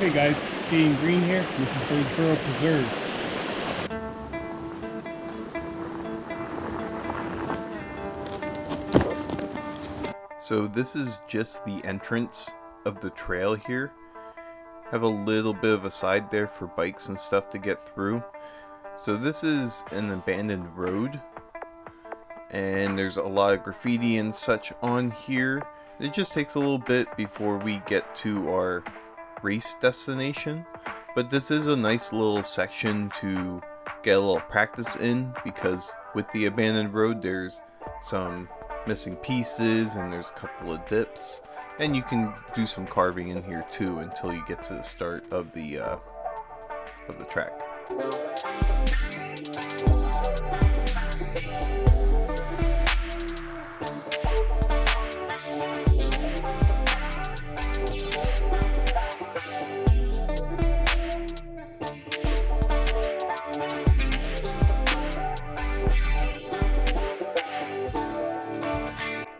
Hey guys, SkatingGreen here. This is Birdsboro Preserve. So this is just the entrance of the trail here. Have a little bit of a side there for bikes and stuff to get through. So this is an abandoned road, and there's a lot of graffiti and such on here. It just takes a little bit before we get to our race destination, but this is a nice little section to get a little practice in, because with the abandoned road there's some missing pieces and there's a couple of dips, and you can do some carving in here too until you get to the start of the track.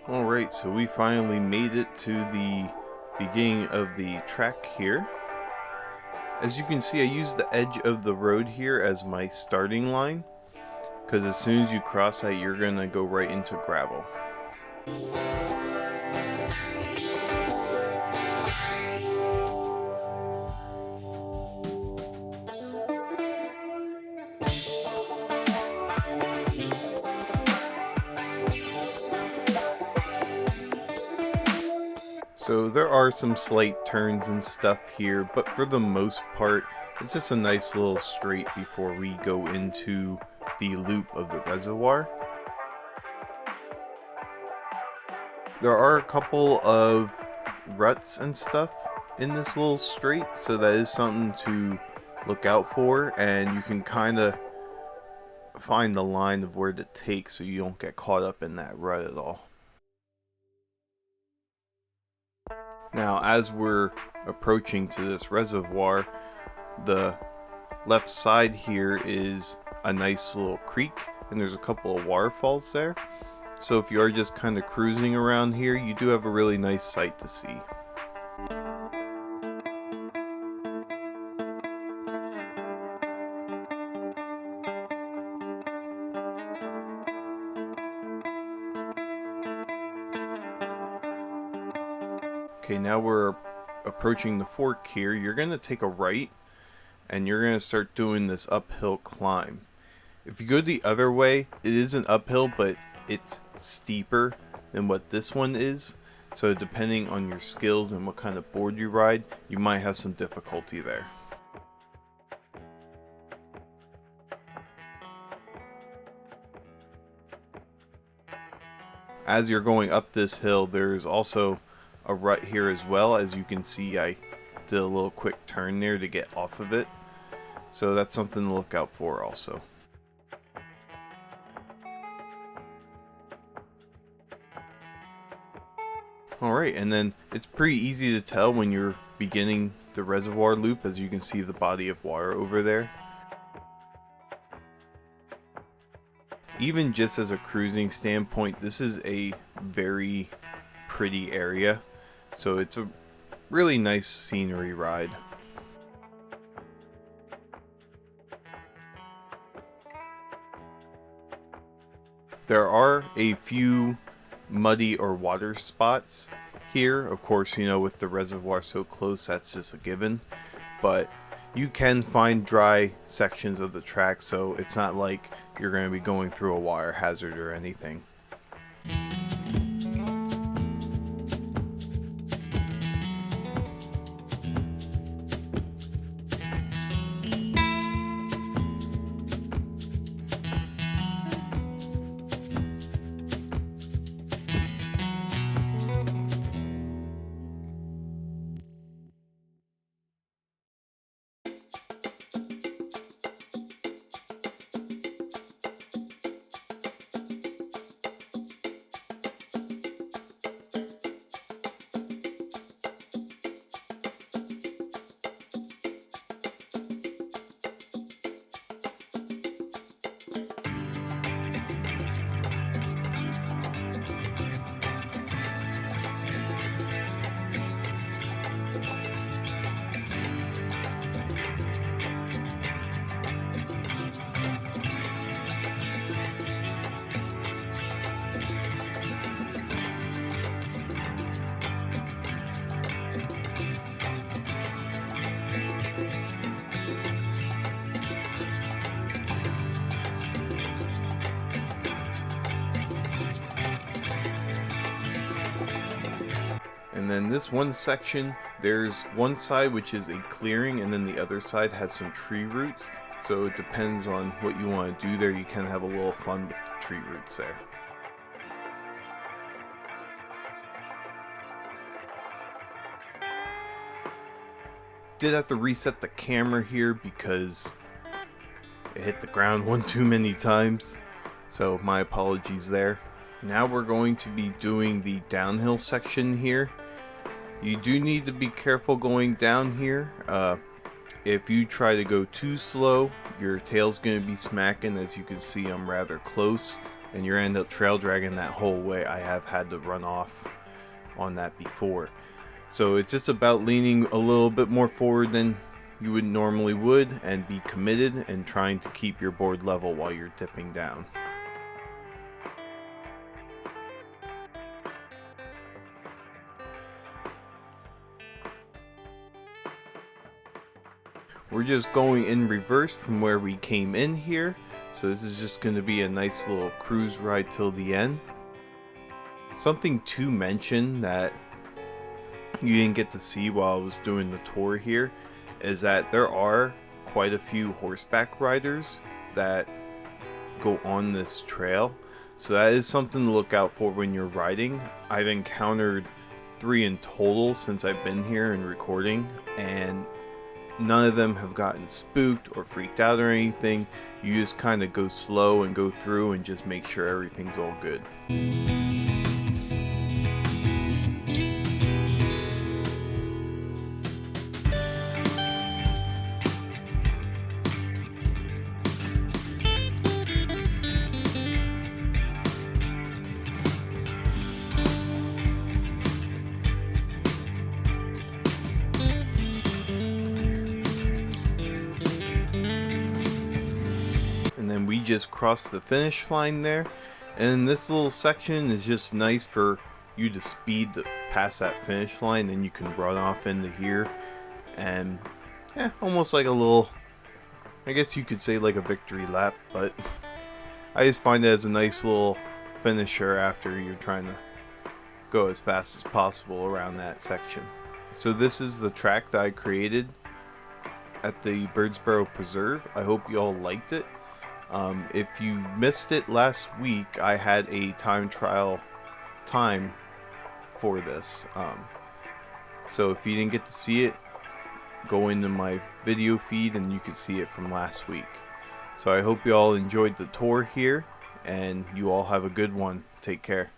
Alright, so we finally made it to the beginning of the track here. As you can see, I used the edge of the road here as my starting line, because as soon as you cross that, you're going to go right into gravel. So there are some slight turns and stuff here, but for the most part, it's just a nice little straight before we go into the loop of the reservoir. There are a couple of ruts and stuff in this little straight, so that is something to look out for, and you can kind of find the line of where to take so you don't get caught up in that rut at all. Now, as we're approaching to this reservoir, the left side here is a nice little creek, and there's a couple of waterfalls there. So if you are just kind of cruising around here, you do have a really nice sight to see. Okay, now we're approaching the fork here. You're going to take a right, and you're going to start doing this uphill climb. If you go the other way, it is an uphill, but it's steeper than what this one is. So depending on your skills and what kind of board you ride, you might have some difficulty there. As you're going up this hill, there's also a rut here as well. As you can see, I did a little quick turn there to get off of it, so that's something to look out for also. Alright, and then it's pretty easy to tell when you're beginning the reservoir loop, as you can see the body of water over there. Even just as a cruising standpoint, this is a very pretty area, so it's a really nice scenery ride. There are a few muddy or water spots here. Of course, you know, with the reservoir so close, that's just a given, but you can find dry sections of the track, so it's not like you're going to be going through a water hazard or anything. And then this one section, there's one side which is a clearing, and then the other side has some tree roots. So it depends on what you want to do there. You can have a little fun with the tree roots there. Did have to reset the camera here because it hit the ground one too many times. So my apologies there. Now we're going to be doing the downhill section here. You do need to be careful going down here. If you try to go too slow, your tail's going to be smacking. As you can see, I'm rather close, and you end up trail dragging that whole way. I have had to run off on that before. So it's just about leaning a little bit more forward than you would normally would, and be committed and trying to keep your board level while you're dipping down. We're just going in reverse from where we came in here. So this is just going to be a nice little cruise ride till the end. Something to mention that you didn't get to see while I was doing the tour here is that there are quite a few horseback riders that go on this trail. So that is something to look out for when you're riding. I've encountered 3 in total since I've been here and recording, and none of them have gotten spooked or freaked out or anything. You just kind of go slow and go through and just make sure everything's all good. And then we just crossed the finish line there, and this little section is just nice for you to speed past that finish line, and you can run off into here, and yeah, almost like a little, I guess you could say like a victory lap, but I just find it as a nice little finisher after you're trying to go as fast as possible around that section. So this is the track that I created at the Birdsboro Preserve. I hope you all liked it. If you missed it last week, I had a time trial time for this. So if you didn't get to see it, go into my video feed and you can see it from last week. So I hope you all enjoyed the tour here, and you all have a good one. Take care.